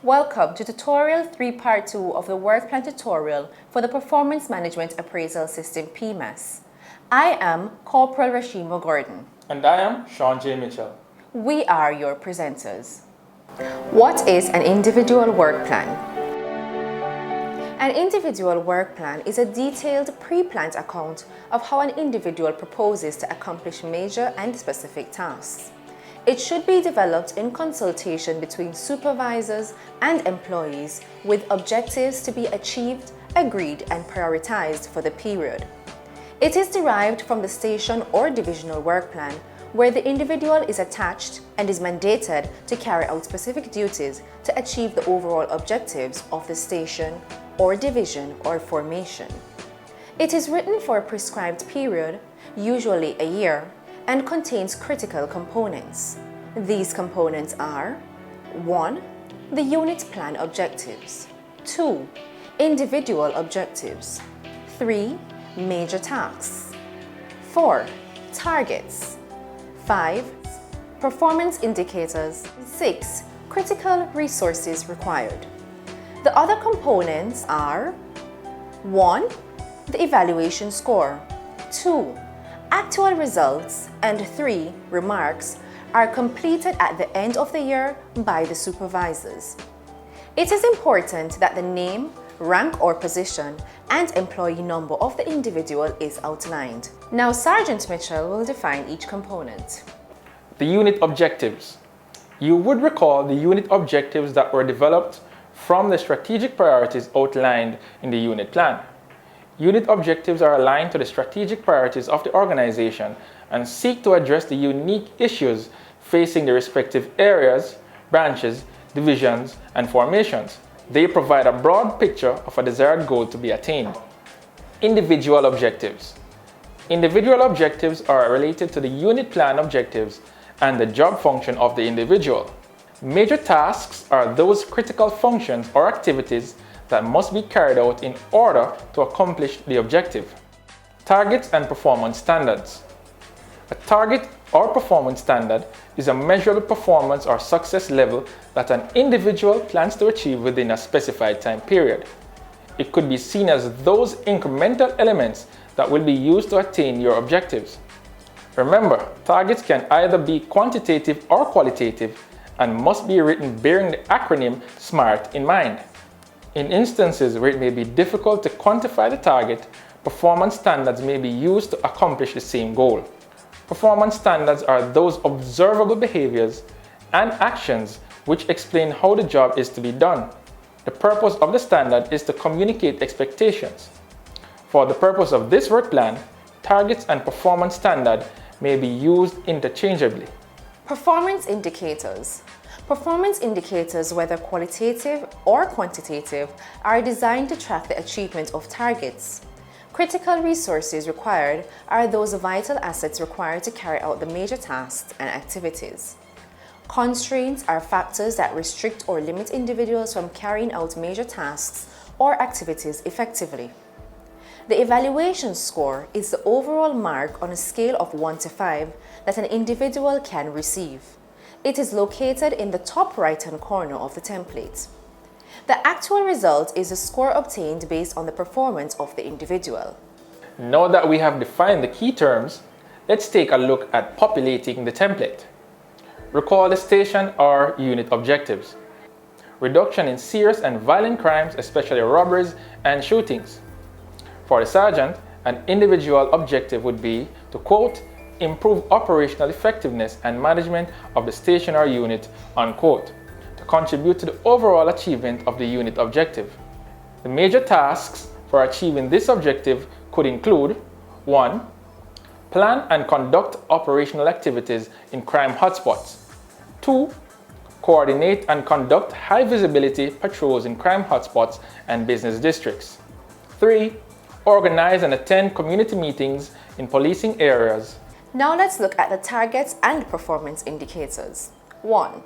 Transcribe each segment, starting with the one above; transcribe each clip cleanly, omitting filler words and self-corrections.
Welcome to tutorial 3 part 2 of the work plan tutorial for the Performance Management Appraisal System Pmas. I am Corporal Rashima Gordon. And I am Sean J. Mitchell. We are your presenters. What is an individual work plan? An individual work plan is a detailed pre-planned account of how an individual proposes to accomplish major and specific tasks. It should be developed in consultation between supervisors and employees with objectives to be achieved, agreed, and prioritized for the period. It is derived from the station or divisional work plan, where the individual is attached and is mandated to carry out specific duties to achieve the overall objectives of the station or division or formation. It is written for a prescribed period, usually a year, and contains critical components. These components are 1. The unit plan objectives. 2. Individual objectives. 3. Major tasks. 4. Targets. 5. Performance indicators. 6. Critical resources required. The other components are 1. The evaluation score. 2. Actual results, and 3. Remarks are completed at the end of the year by the supervisors. It is important that the name, rank or position, and employee number of the individual is outlined. Now Sergeant Mitchell will define each component. The unit objectives. You would recall the unit objectives that were developed from the strategic priorities outlined in the unit plan. Unit objectives are aligned to the strategic priorities of the organization and seek to address the unique issues facing the respective areas, branches, divisions, and formations. They provide a broad picture of a desired goal to be attained. Individual objectives. Individual objectives are related to the unit plan objectives and the job function of the individual. Major tasks are those critical functions or activities that must be carried out in order to accomplish the objective. Targets and performance standards. A target or performance standard is a measurable performance or success level that an individual plans to achieve within a specified time period. It could be seen as those incremental elements that will be used to attain your objectives. Remember, targets can either be quantitative or qualitative and must be written bearing the acronym SMART in mind. In instances where it may be difficult to quantify the target, performance standards may be used to accomplish the same goal. Performance standards are those observable behaviors and actions which explain how the job is to be done. The purpose of the standard is to communicate expectations. For the purpose of this work plan, targets and performance standard may be used interchangeably. Performance indicators. Performance indicators, whether qualitative or quantitative, are designed to track the achievement of targets. Critical resources required are those vital assets required to carry out the major tasks and activities. Constraints are factors that restrict or limit individuals from carrying out major tasks or activities effectively. The evaluation score is the overall mark on a scale of 1 to 5 that an individual can receive. It is located in the top right-hand corner of the template. The actual result is the score obtained based on the performance of the individual. Now that we have defined the key terms, let's take a look at populating the template. Recall the station or unit objectives. Reduction in serious and violent crimes, especially robberies and shootings. For the sergeant, an individual objective would be to, quote, improve operational effectiveness and management of the station or unit, unquote, to contribute to the overall achievement of the unit objective. The major tasks for achieving this objective could include 1. Plan and conduct operational activities in crime hotspots. 2. Coordinate and conduct high visibility patrols in crime hotspots and business districts. 3. Organize and attend community meetings in policing areas. Now let's look at the targets and performance indicators. 1.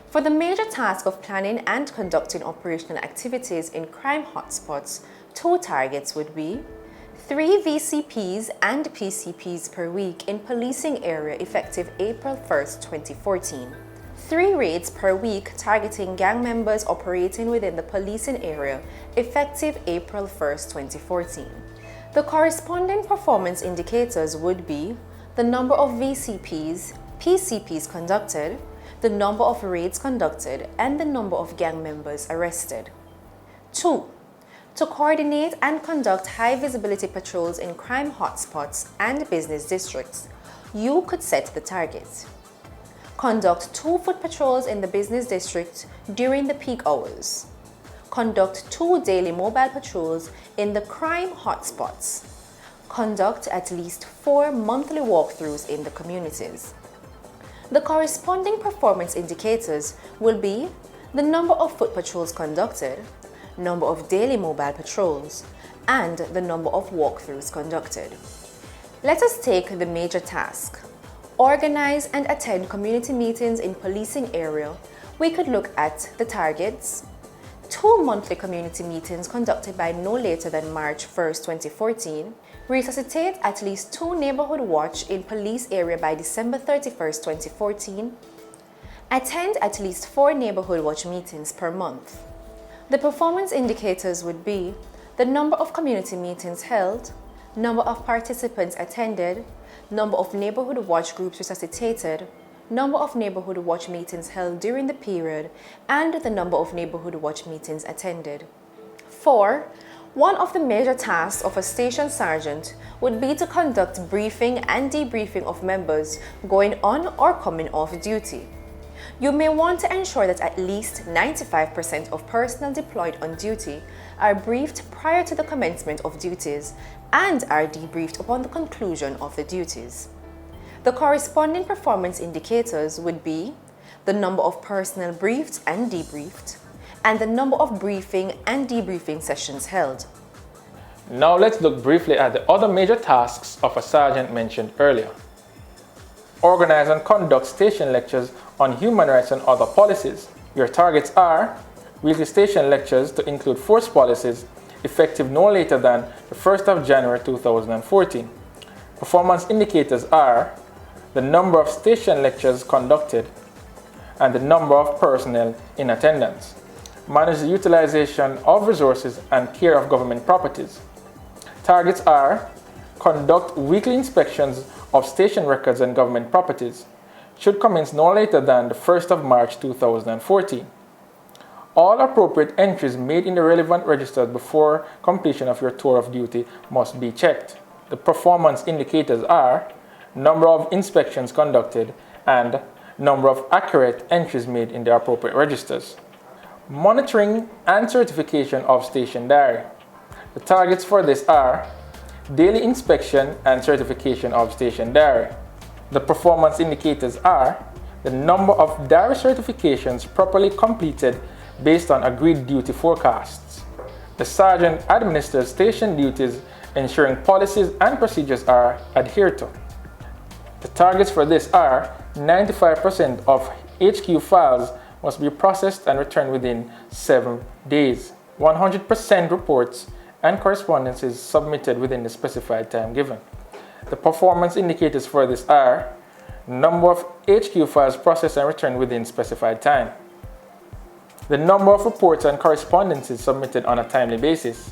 For the major task of planning and conducting operational activities in crime hotspots, 2 targets would be 3 VCPs and PCPs per week in policing area effective April 1st, 2014. 3 raids per week targeting gang members operating within the policing area effective April 1st, 2014. The corresponding performance indicators would be the number of VCPs, PCPs conducted, the number of raids conducted, and the number of gang members arrested. 2. To coordinate and conduct high visibility patrols in crime hotspots and business districts, you could set the target. Conduct 2 foot patrols in the business district during the peak hours. Conduct 2 daily mobile patrols in the crime hotspots. Conduct at least 4 monthly walkthroughs in the communities. The corresponding performance indicators will be the number of foot patrols conducted, number of daily mobile patrols, and the number of walkthroughs conducted. Let us take the major task. Organize and attend community meetings in policing area. We could look at the targets, 2 monthly community meetings conducted by no later than March 1st, 2014, resuscitate at least 2 neighborhood watch in police area by December 31st, 2014, attend at least 4 neighborhood watch meetings per month. The performance indicators would be the number of community meetings held, number of participants attended, number of neighborhood watch groups resuscitated, number of neighborhood watch meetings held during the period, and the number of neighborhood watch meetings attended. 4. One of the major tasks of a station sergeant would be to conduct briefing and debriefing of members going on or coming off duty. You may want to ensure that at least 95% of personnel deployed on duty are briefed prior to the commencement of duties and are debriefed upon the conclusion of the duties. The corresponding performance indicators would be the number of personnel briefed and debriefed, and the number of briefing and debriefing sessions held. Now let's look briefly at the other major tasks of a sergeant mentioned earlier. Organize and conduct station lectures on human rights and other policies. Your targets are weekly station lectures to include force policies effective no later than the 1st of January 2014. Performance indicators are the number of station lectures conducted and the number of personnel in attendance. Manage the utilization of resources and care of government properties. Targets are conduct weekly inspections of station records and government properties. Should commence no later than the 1st of March 2014. All appropriate entries made in the relevant registers before completion of your tour of duty must be checked. The performance indicators are number of inspections conducted and number of accurate entries made in the appropriate registers. Monitoring and certification of station diary. The targets for this are daily inspection and certification of station diary. The performance indicators are the number of diary certifications properly completed based on agreed duty forecasts. The sergeant administers station duties ensuring policies and procedures are adhered to. The targets for this are 95% of HQ files must be processed and returned within 7 days. 100% reports and correspondences submitted within the specified time given. The performance indicators for this are number of HQ files processed and returned within specified time, the number of reports and correspondences submitted on a timely basis,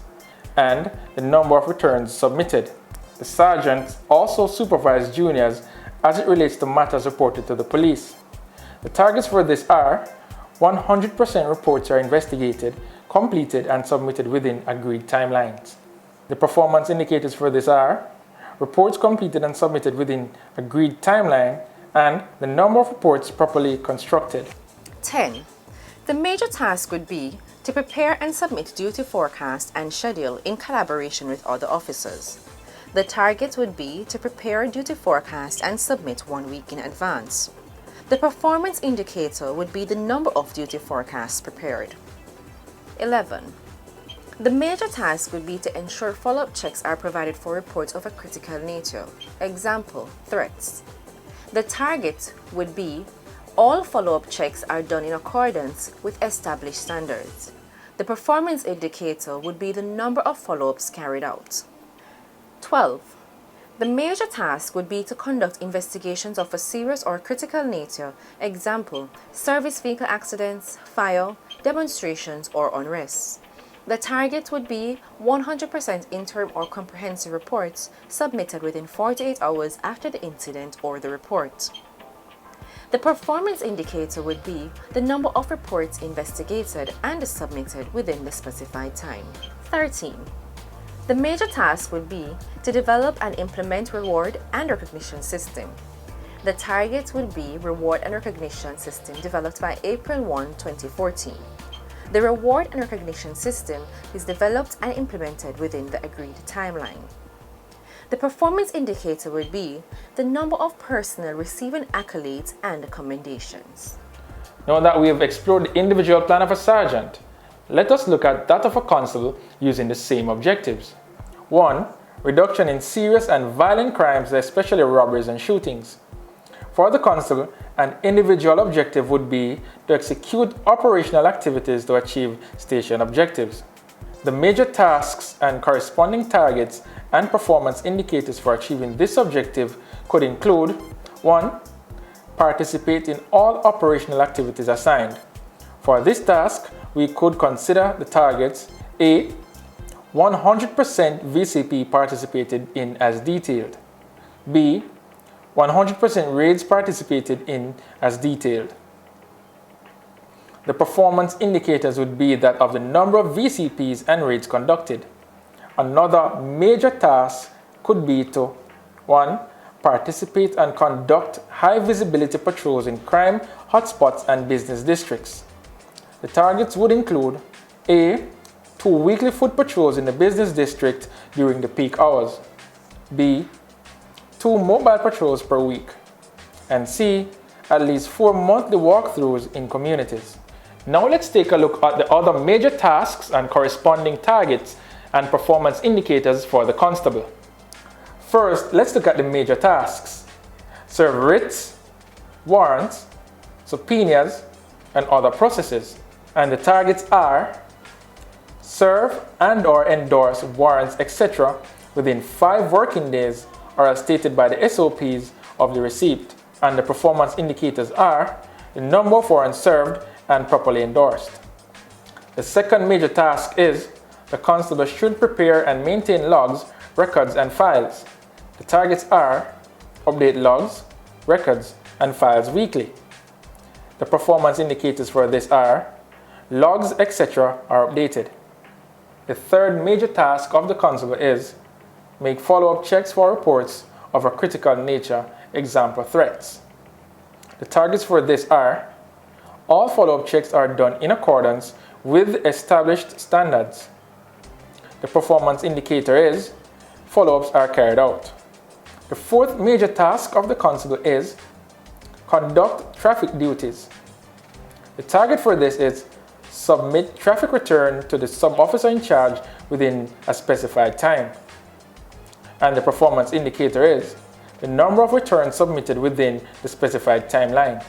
and the number of returns submitted. The sergeant also supervises juniors as it relates to matters reported to the police. The targets for this are 100% reports are investigated, completed, and submitted within agreed timelines. The performance indicators for this are reports completed and submitted within agreed timeline, and the number of reports properly constructed. 10. The major task would be to prepare and submit duty forecast and schedule in collaboration with other officers. The target would be to prepare a duty forecast and submit 1 week in advance. The performance indicator would be the number of duty forecasts prepared. 11. The major task would be to ensure follow-up checks are provided for reports of a critical nature. Example, threats. The target would be all follow-up checks are done in accordance with established standards. The performance indicator would be the number of follow-ups carried out. 12. The major task would be to conduct investigations of a serious or critical nature, example, service vehicle accidents, fire, demonstrations, or unrest. The target would be 100% interim or comprehensive reports submitted within 48 hours after the incident or the report. The performance indicator would be the number of reports investigated and submitted within the specified time. 13. The major task would be to develop and implement reward and recognition system. The target would be reward and recognition system developed by April 1, 2014. The reward and recognition system is developed and implemented within the agreed timeline. The performance indicator would be the number of personnel receiving accolades and commendations. Now that we have explored the individual plan of a sergeant, let us look at that of a constable using the same objectives. 1. Reduction in serious and violent crimes, especially robberies and shootings. For the constable, an individual objective would be to execute operational activities to achieve station objectives. The major tasks and corresponding targets and performance indicators for achieving this objective could include 1. Participate in all operational activities assigned. For this task, we could consider the targets A. 100% VCP participated in as detailed. B. 100% raids participated in as detailed. The performance indicators would be that of the number of VCPs and raids conducted. Another major task could be to 1. Participate and conduct high visibility patrols in crime hotspots and business districts. The targets would include A. 2 weekly foot patrols in the business district during the peak hours. B. 2 mobile patrols per week. And C. At least 4 monthly walkthroughs in communities. Now let's take a look at the other major tasks and corresponding targets and performance indicators for the constable. First, let's look at the major tasks. Serve writs, warrants, subpoenas, and other processes. And the targets are serve and or endorse warrants, etc. within 5 working days or as stated by the SOPs of the receipt. And the performance indicators are the number of warrants served and properly endorsed. The second major task is the constable should prepare and maintain logs, records, and files. The targets are update logs, records, and files weekly. The performance indicators for this are logs, etc. are updated. The third major task of the constable is make follow-up checks for reports of a critical nature, example threats. The targets for this are all follow-up checks are done in accordance with established standards. The performance indicator is follow-ups are carried out. The fourth major task of the constable is conduct traffic duties. The target for this is submit traffic return to the sub-officer in charge within a specified time. And the performance indicator is the number of returns submitted within the specified timeline.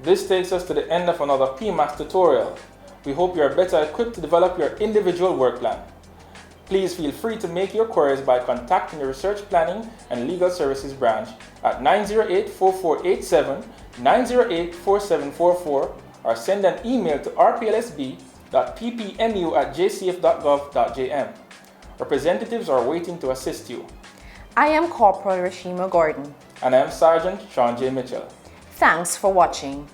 This takes us to the end of another Pmas tutorial. We hope you are better equipped to develop your individual work plan. Please feel free to make your queries by contacting the Research Planning and Legal Services branch at 908-4487, 908-4744, or send an email to rplsb.ppmu@jcf.gov.jm. Representatives are waiting to assist you. I am Corporal Rashima Gordon. And I am Sergeant Sean J. Mitchell. Thanks for watching.